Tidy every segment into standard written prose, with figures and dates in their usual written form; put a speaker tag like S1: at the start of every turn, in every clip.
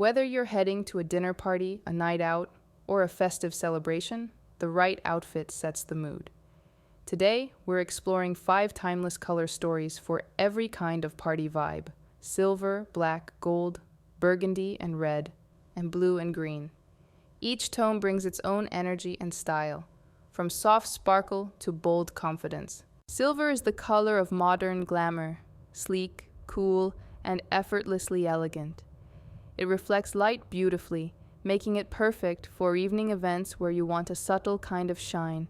S1: Whether you're heading to a dinner party, a night out, or a festive celebration, the right outfit sets the mood. Today, we're exploring 5 timeless color stories for every kind of party vibe: silver, black, gold, burgundy and red, and blue and green. Each tone brings its own energy and style, from soft sparkle to bold confidence. Silver is the color of modern glamour, sleek, cool, and effortlessly elegant. It reflects light beautifully, making it perfect for evening events where you want a subtle kind of shine.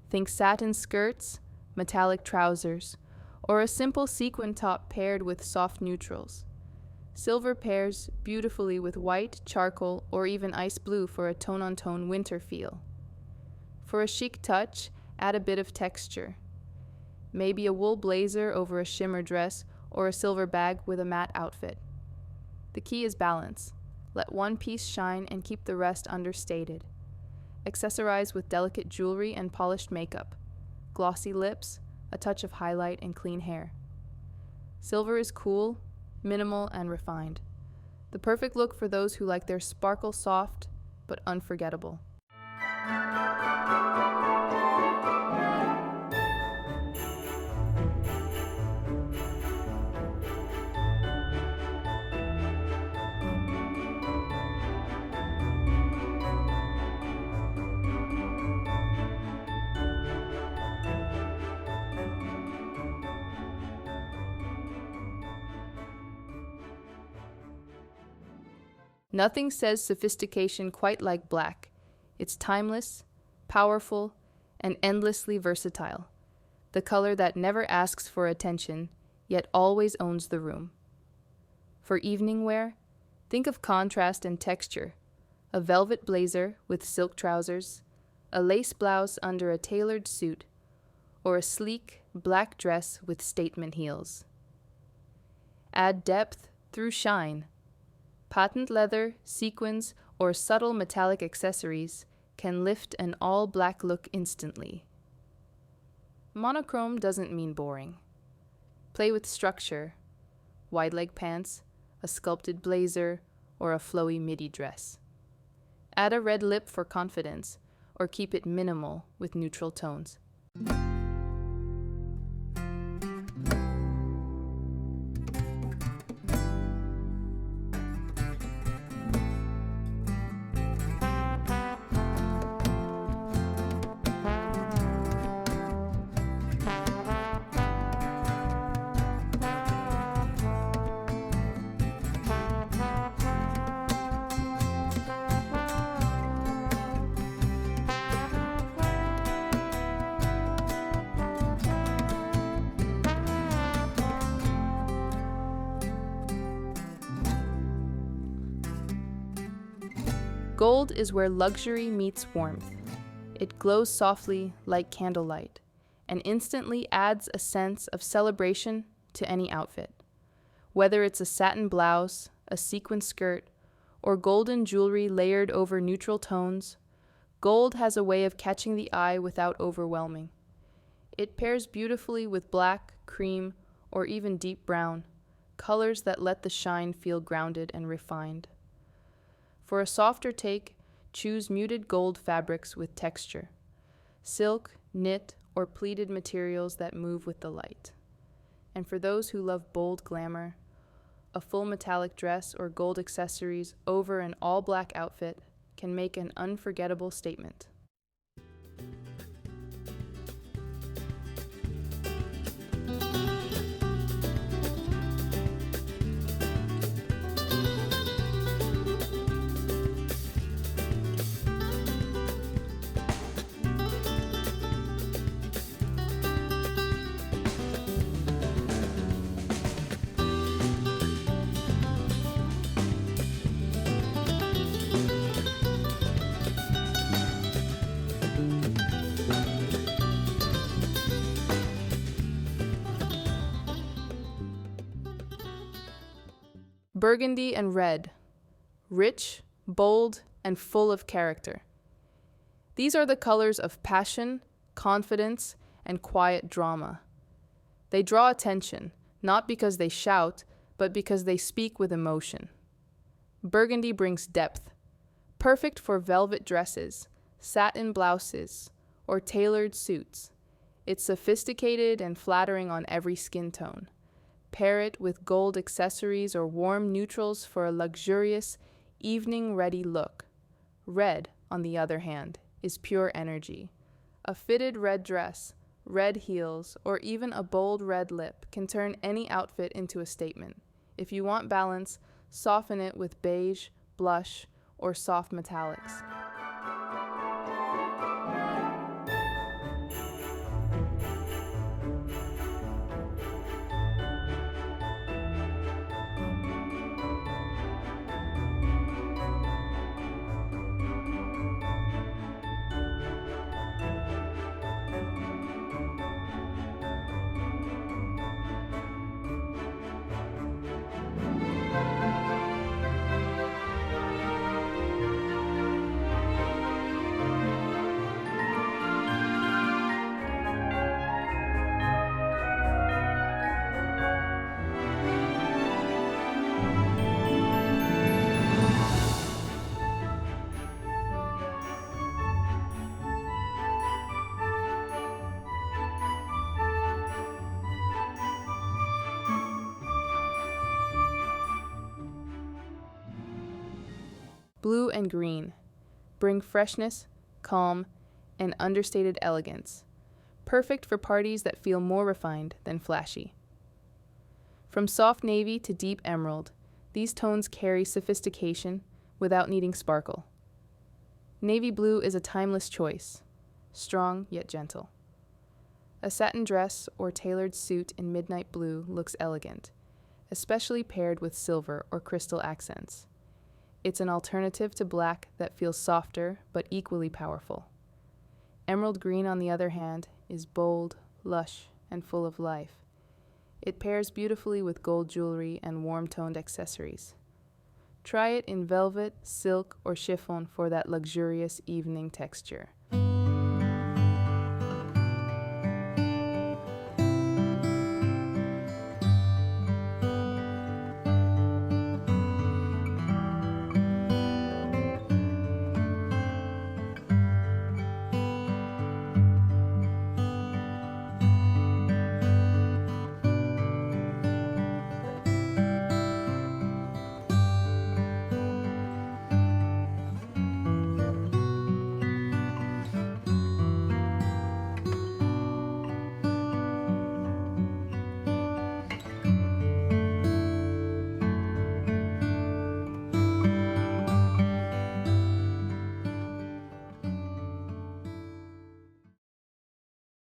S1: Think satin skirts, metallic trousers, or a simple sequin top paired with soft neutrals. Silver pairs beautifully with white, charcoal, or even ice blue for a tone-on-tone winter feel. For a chic touch, add a bit of texture. Maybe a wool blazer over a shimmer dress or a silver bag with a matte outfit. The key is balance. Let one piece shine and keep the rest understated. Accessorize with delicate jewelry and polished makeup, glossy lips, a touch of highlight, and clean hair. Silver is cool, minimal, and refined. The perfect look for those who like their sparkle soft but unforgettable. Nothing says sophistication quite like black. It's timeless, powerful, and endlessly versatile. The color that never asks for attention, yet always owns the room. For evening wear, think of contrast and texture. A velvet blazer with silk trousers, a lace blouse under a tailored suit, or a sleek black dress with statement heels. Add depth through shine. Patent leather, sequins, or subtle metallic accessories can lift an all-black look instantly. Monochrome doesn't mean boring. Play with structure: wide leg pants, a sculpted blazer, or a flowy midi dress. Add a red lip for confidence, or keep it minimal with neutral tones. Gold is where luxury meets warmth. It glows softly like candlelight and instantly adds a sense of celebration to any outfit. Whether it's a satin blouse, a sequin skirt, or golden jewelry layered over neutral tones, gold has a way of catching the eye without overwhelming. It pairs beautifully with black, cream, or even deep brown, colors that let the shine feel grounded and refined. For a softer take, choose muted gold fabrics with texture: silk, knit, or pleated materials that move with the light. And for those who love bold glamour, a full metallic dress or gold accessories over an all-black outfit can make an unforgettable statement. Burgundy and red, rich, bold, and full of character. These are the colors of passion, confidence, and quiet drama. They draw attention, not because they shout, but because they speak with emotion. Burgundy brings depth, perfect for velvet dresses, satin blouses, or tailored suits. It's sophisticated and flattering on every skin tone. Pair it with gold accessories or warm neutrals for a luxurious, evening-ready look. Red, on the other hand, is pure energy. A fitted red dress, red heels, or even a bold red lip can turn any outfit into a statement. If you want balance, soften it with beige, blush, or soft metallics. Blue and green bring freshness, calm, and understated elegance, perfect for parties that feel more refined than flashy. From soft navy to deep emerald, these tones carry sophistication without needing sparkle. Navy blue is a timeless choice, strong yet gentle. A satin dress or tailored suit in midnight blue looks elegant, especially paired with silver or crystal accents. It's an alternative to black that feels softer but equally powerful. Emerald green, on the other hand, is bold, lush, and full of life. It pairs beautifully with gold jewelry and warm-toned accessories. Try it in velvet, silk, or chiffon for that luxurious evening texture.